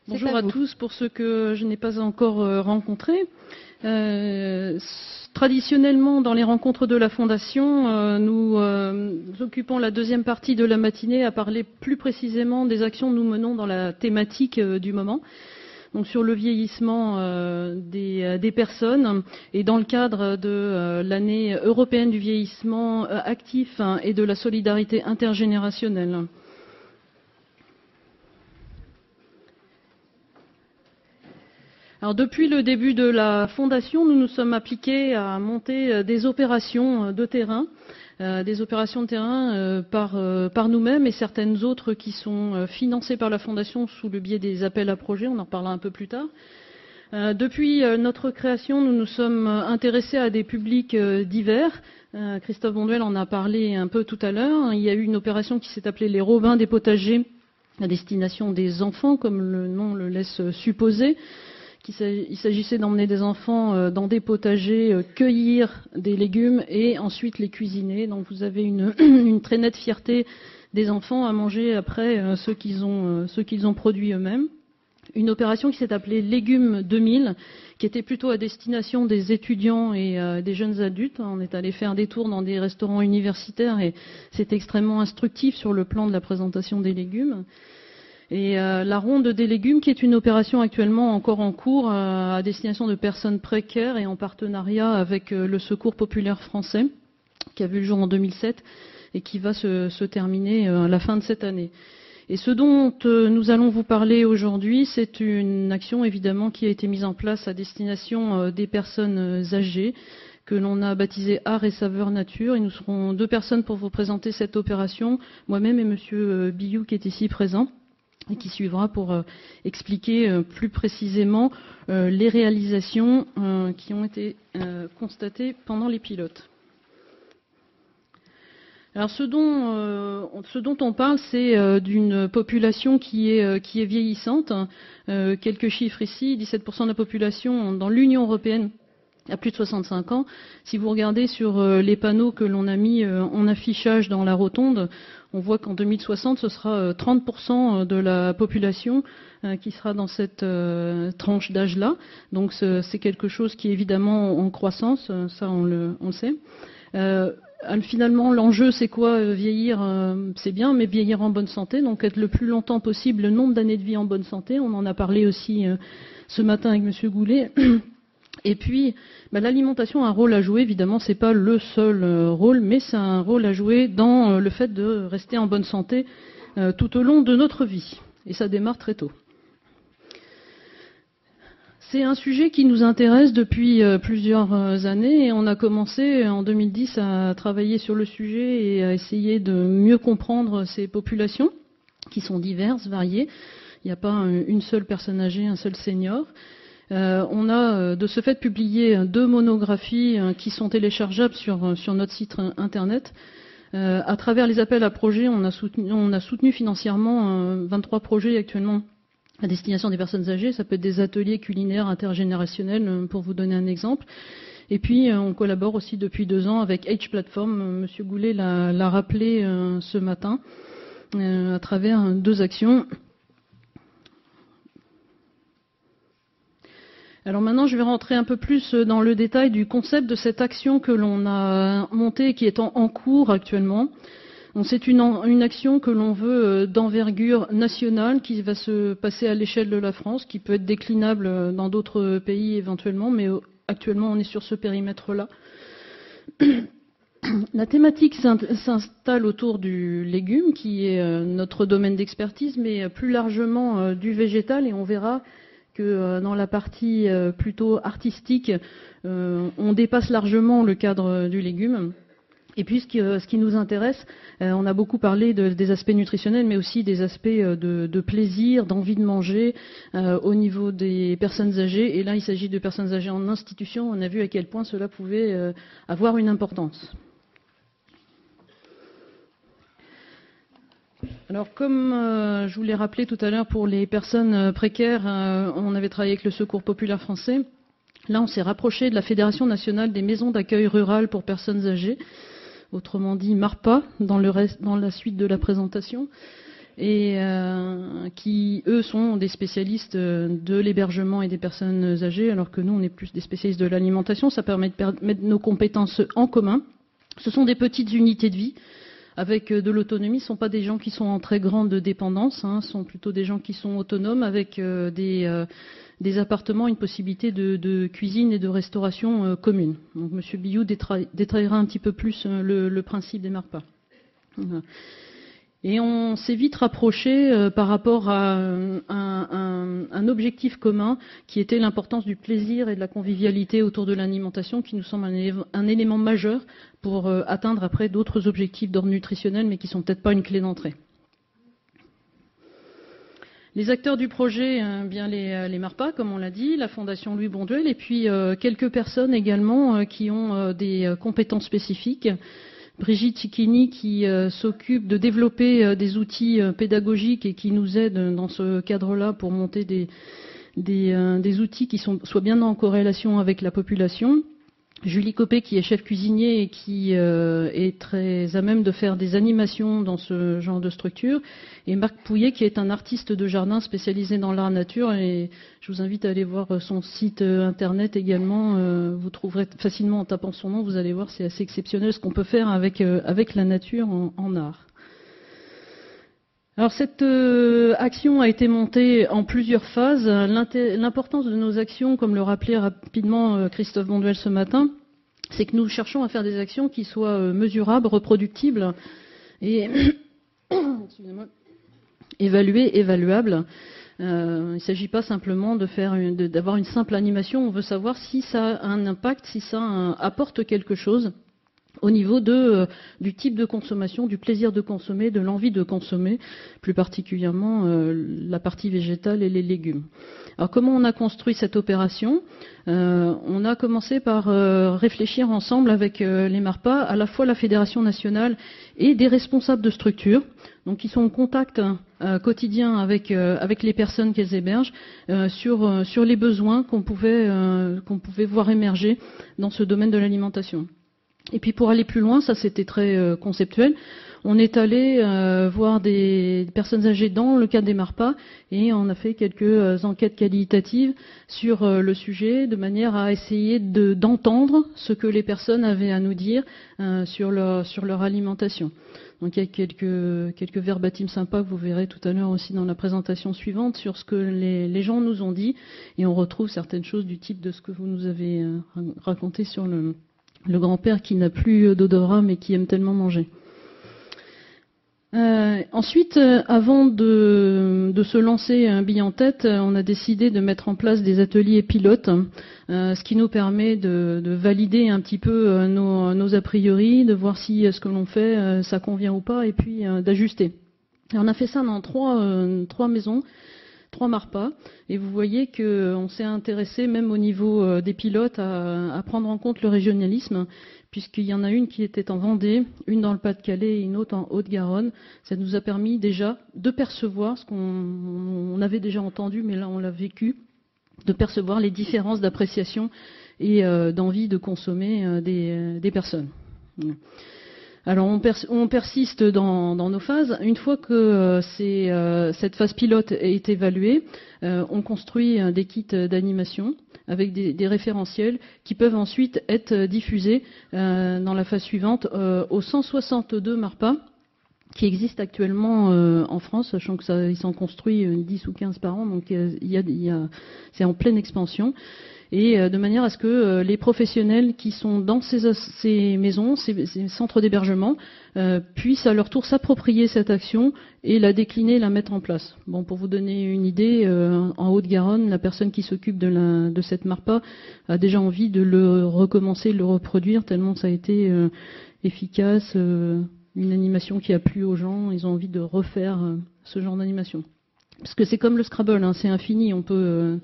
Bonjour à tous, pour ceux que je n'ai pas encore rencontrés. Traditionnellement, dans les rencontres de la Fondation, nous occupons la deuxième partie de la matinée à parler plus précisément des actions que nous menons dans la thématique du moment, donc sur le vieillissement des personnes, et dans le cadre de l'année européenne du vieillissement actif et de la solidarité intergénérationnelle. Alors, depuis le début de la Fondation, nous nous sommes appliqués à monter des opérations de terrain, par nous-mêmes et certaines autres qui sont financées par la Fondation sous le biais des appels à projets. On en reparlera un peu plus tard. Depuis notre création, nous nous sommes intéressés à des publics divers. Christophe Bonduel en a parlé un peu tout à l'heure. Il y a eu une opération qui s'est appelée les Robins des potagers à destination des enfants, comme le nom le laisse supposer. Il s'agissait d'emmener des enfants dans des potagers, cueillir des légumes et ensuite les cuisiner. Donc vous avez une très nette fierté des enfants à manger après ce qu'ils ont produit eux-mêmes. Une opération qui s'est appelée Légumes 2000, qui était plutôt à destination des étudiants et des jeunes adultes. On est allé faire des tours dans des restaurants universitaires et c'est extrêmement instructif sur le plan de la présentation des légumes. Et la ronde des légumes, qui est une opération actuellement encore en cours à destination de personnes précaires et en partenariat avec le Secours populaire français, qui a vu le jour en 2007 et qui va se terminer à la fin de cette année. Et ce dont nous allons vous parler aujourd'hui, c'est une action évidemment qui a été mise en place à destination des personnes âgées, que l'on a baptisé Art et Saveur Nature. Et nous serons deux personnes pour vous présenter cette opération, moi-même et Monsieur Billou qui est ici présent, et qui suivra pour expliquer plus précisément les réalisations qui ont été constatées pendant les pilotes. Alors ce dont on parle, c'est d'une population qui est vieillissante. Quelques chiffres ici, 17% de la population dans l'Union européenne à plus de 65 ans. Si vous regardez sur les panneaux que l'on a mis en affichage dans la rotonde, on voit qu'en 2060, ce sera 30% de la population qui sera dans cette tranche d'âge-là. Donc c'est quelque chose qui est évidemment en croissance, ça on le sait. Finalement, l'enjeu, c'est quoi? Vieillir, c'est bien, mais vieillir en bonne santé, donc être le plus longtemps possible, le nombre d'années de vie en bonne santé. On en a parlé aussi ce matin avec Monsieur Goulet. Et puis, l'alimentation a un rôle à jouer. Évidemment, c'est pas le seul rôle, mais c'est un rôle à jouer dans le fait de rester en bonne santé tout au long de notre vie. Et ça démarre très tôt. C'est un sujet qui nous intéresse depuis plusieurs années et on a commencé en 2010 à travailler sur le sujet et à essayer de mieux comprendre ces populations qui sont diverses, variées. Il n'y a pas une seule personne âgée, un seul senior. On a de ce fait publié 2 monographies qui sont téléchargeables sur notre site internet. À travers les appels à projets, on a soutenu financièrement 23 projets actuellement à destination des personnes âgées. Ça peut être des ateliers culinaires intergénérationnels, pour vous donner un exemple. Et puis, on collabore aussi depuis 2 ans avec Age Platform. Monsieur Goulet l'a rappelé ce matin, à travers 2 actions. Alors maintenant, je vais rentrer un peu plus dans le détail du concept de cette action que l'on a montée et qui est en cours actuellement. Donc, c'est une action que l'on veut d'envergure nationale qui va se passer à l'échelle de la France, qui peut être déclinable dans d'autres pays éventuellement, mais actuellement on est sur ce périmètre-là. La thématique s'installe autour du légume, qui est notre domaine d'expertise, mais plus largement du végétal, et on verra que dans la partie plutôt artistique, on dépasse largement le cadre du légume. Et puis ce qui nous intéresse, on a beaucoup parlé des aspects nutritionnels, mais aussi des aspects de plaisir, d'envie de manger au niveau des personnes âgées. Et là, il s'agit de personnes âgées en institution. On a vu à quel point cela pouvait avoir une importance. Alors, comme je vous l'ai rappelé tout à l'heure, pour les personnes précaires, on avait travaillé avec le Secours populaire français. Là, on s'est rapproché de la Fédération nationale des maisons d'accueil rurales pour personnes âgées, autrement dit MARPA, dans la suite de la présentation. et qui, eux, sont des spécialistes de l'hébergement et des personnes âgées, alors que nous, on est plus des spécialistes de l'alimentation. Ça permet de mettre nos compétences en commun. Ce sont des petites unités de vie avec de l'autonomie. Ce ne sont pas des gens qui sont en très grande dépendance, ce sont plutôt des gens qui sont autonomes avec des appartements, une possibilité de cuisine et de restauration commune. Donc, M. Billou détaillera un petit peu plus le principe des MARPA. Voilà. Et on s'est vite rapproché par rapport à un objectif commun qui était l'importance du plaisir et de la convivialité autour de l'alimentation, qui nous semble un élément majeur pour atteindre après d'autres objectifs d'ordre nutritionnel, mais qui ne sont peut-être pas une clé d'entrée. Les acteurs du projet, bien les MARPA, comme on l'a dit, la Fondation Louis Bonduel, et puis quelques personnes également qui ont des compétences spécifiques. Brigitte Cicchini qui s'occupe de développer des outils pédagogiques et qui nous aide dans ce cadre-là pour monter des outils qui soient bien en corrélation avec la population. Julie Copé qui est chef cuisinier et qui est très à même de faire des animations dans ce genre de structure. Et Marc Pouillet qui est un artiste de jardin spécialisé dans l'art nature. Et je vous invite à aller voir son site internet également. Vous trouverez facilement en tapant son nom, vous allez voir, c'est assez exceptionnel ce qu'on peut faire avec la nature en art. Alors cette action a été montée en plusieurs phases. L'importance de nos actions, comme le rappelait rapidement Christophe Bonduel ce matin, c'est que nous cherchons à faire des actions qui soient mesurables, reproductibles et évaluables. Il ne s'agit pas simplement d'avoir une simple animation. On veut savoir si ça a un impact, si ça apporte quelque chose au niveau du type de consommation, du plaisir de consommer, de l'envie de consommer, plus particulièrement la partie végétale et les légumes. Alors comment on a construit cette opération ? On a commencé par réfléchir ensemble avec les MARPA, à la fois la Fédération nationale et des responsables de structures, donc qui sont en contact quotidien avec les personnes qu'elles hébergent, sur les besoins qu'on pouvait voir émerger dans ce domaine de l'alimentation. Et puis pour aller plus loin, ça c'était très conceptuel, on est allé voir des personnes âgées dans le cadre des MARPA et on a fait quelques enquêtes qualitatives sur le sujet de manière à essayer d'entendre ce que les personnes avaient à nous dire sur leur alimentation. Donc il y a quelques verbatims sympas que vous verrez tout à l'heure aussi dans la présentation suivante sur ce que les gens nous ont dit et on retrouve certaines choses du type de ce que vous nous avez raconté sur le grand-père qui n'a plus d'odorat mais qui aime tellement manger. Ensuite, avant de se lancer un bille en tête, on a décidé de mettre en place des ateliers pilotes, ce qui nous permet de valider un petit peu nos a priori, de voir si ce que l'on fait ça convient ou pas, et puis d'ajuster. Et on a fait ça dans trois maisons, 3 MARPA, et vous voyez qu'on s'est intéressé même au niveau des pilotes à prendre en compte le régionalisme, puisqu'il y en a une qui était en Vendée, une dans le Pas-de-Calais et une autre en Haute-Garonne. Ça nous a permis déjà de percevoir ce qu'on avait déjà entendu, mais là on l'a vécu, de percevoir les différences d'appréciation et d'envie de consommer des personnes. Alors on persiste dans nos phases. Une fois que cette phase pilote est évaluée, on construit des kits d'animation avec des référentiels qui peuvent ensuite être diffusés dans la phase suivante aux 162 MARPA qui existent actuellement en France, sachant que ils s'en construisent 10 ou 15 par an, donc c'est en pleine expansion. Et de manière à ce que les professionnels qui sont dans ces maisons, ces centres d'hébergement, puissent à leur tour s'approprier cette action et la décliner, la mettre en place. Bon, pour vous donner une idée, en Haute-Garonne, la personne qui s'occupe de cette MARPA a déjà envie de le recommencer, de le reproduire, tellement ça a été efficace, une animation qui a plu aux gens, ils ont envie de refaire ce genre d'animation. Parce que c'est comme le Scrabble, c'est infini, on peut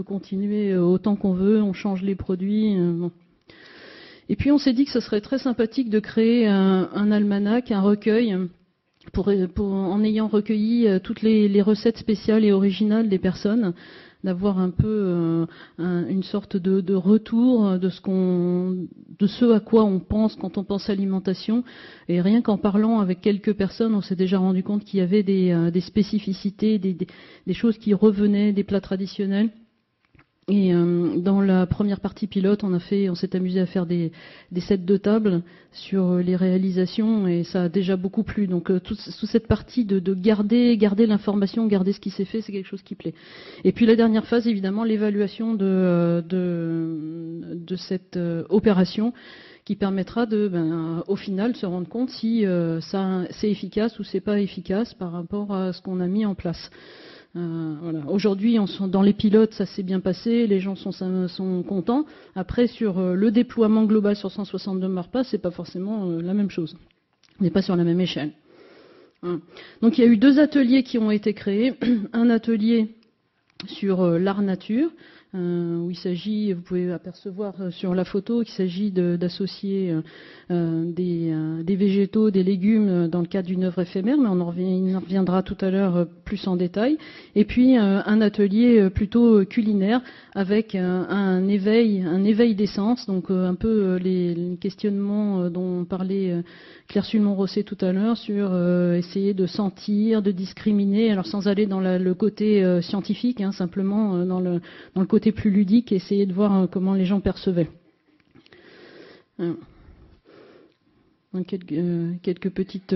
continuer autant qu'on veut, on change les produits. Bon. Et puis on s'est dit que ce serait très sympathique de créer un almanach, un recueil, en ayant recueilli toutes les recettes spéciales et originales des personnes, d'avoir un peu une sorte de retour de ce à quoi on pense quand on pense alimentation. Et rien qu'en parlant avec quelques personnes, on s'est déjà rendu compte qu'il y avait des spécificités, des choses qui revenaient des plats traditionnels. Et dans la première partie pilote, on s'est amusé à faire des sets de table sur les réalisations et ça a déjà beaucoup plu. Donc toute cette partie de garder l'information, garder ce qui s'est fait, c'est quelque chose qui plaît. Et puis la dernière phase, évidemment, l'évaluation de cette opération qui permettra au final, se rendre compte si c'est efficace ou c'est pas efficace par rapport à ce qu'on a mis en place. Voilà. Aujourd'hui, dans les pilotes, ça s'est bien passé, les gens sont contents. Après, sur le déploiement global sur 162 MARPA, c'est pas forcément la même chose. On n'est pas sur la même échelle. Donc, il y a eu 2 ateliers qui ont été créés. Un atelier sur l'art nature, où il s'agit, vous pouvez apercevoir sur la photo, qu'il s'agit d'associer des végétaux, des légumes dans le cadre d'une œuvre éphémère, mais il en reviendra tout à l'heure plus en détail. Et puis un atelier plutôt culinaire avec un éveil des sens, donc un peu les questionnements dont parlait Claire Sulmon-Rosset tout à l'heure sur essayer de sentir, de discriminer, alors sans aller dans le côté scientifique, simplement dans le côté plus ludique, essayer de voir comment les gens percevaient. Donc, quelques petites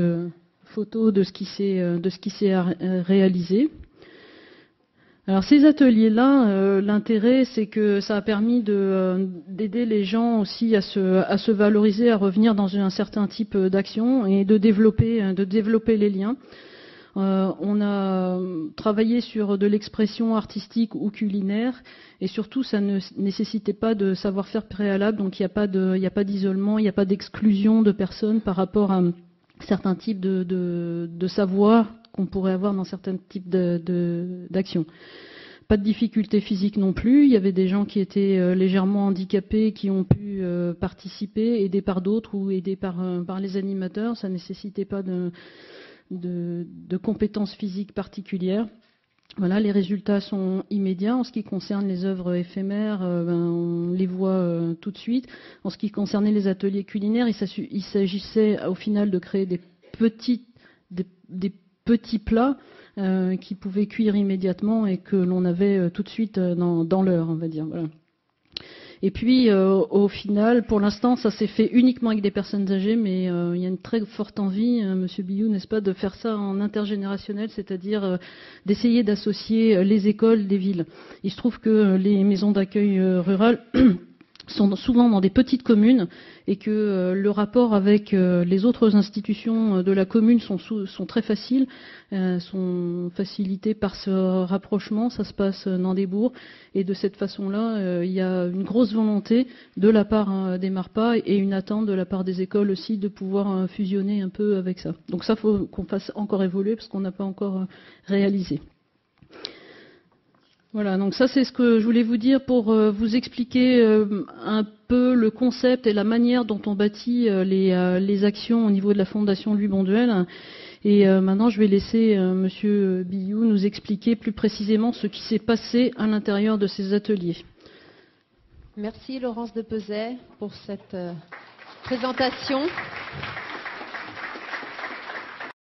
photos de ce qui s'est réalisé. Alors ces ateliers-là, l'intérêt c'est que ça a permis d'aider les gens aussi à se valoriser, à revenir dans un certain type d'action et de développer les liens. On a travaillé sur de l'expression artistique ou culinaire et surtout ça ne nécessitait pas de savoir-faire préalable, donc il n'y a pas d'isolement, il n'y a pas d'exclusion de personnes par rapport à certains types de savoir qu'on pourrait avoir dans certains types d'actions. Pas de difficultés physiques non plus, il y avait des gens qui étaient légèrement handicapés qui ont pu participer, aidés par d'autres ou aidés par les animateurs, ça ne nécessitait pas de compétences physiques particulières. Voilà, les résultats sont immédiats. En ce qui concerne les œuvres éphémères, on les voit tout de suite. En ce qui concernait les ateliers culinaires, il s'agissait au final de créer des petits plats qui pouvaient cuire immédiatement et que l'on avait tout de suite dans l'heure, on va dire. Voilà. Et puis, au final, pour l'instant, ça s'est fait uniquement avec des personnes âgées, mais il y a une très forte envie, Monsieur Billou, n'est-ce pas, de faire ça en intergénérationnel, c'est-à-dire d'essayer d'associer les écoles des villes. Il se trouve que les maisons d'accueil rurales sont souvent dans des petites communes et que le rapport avec les autres institutions de la commune sont très faciles, sont facilités par ce rapprochement, ça se passe dans des bourgs et de cette façon-là, il y a une grosse volonté de la part des MARPA et une attente de la part des écoles aussi de pouvoir fusionner un peu avec ça. Donc ça, il faut qu'on fasse encore évoluer parce qu'on n'a pas encore réalisé. Voilà, donc ça c'est ce que je voulais vous dire pour vous expliquer un peu le concept et la manière dont on bâtit les actions au niveau de la Fondation Louis Bonduelle. Et maintenant je vais laisser Monsieur Billou nous expliquer plus précisément ce qui s'est passé à l'intérieur de ces ateliers. Merci Laurence de Pezet pour cette présentation.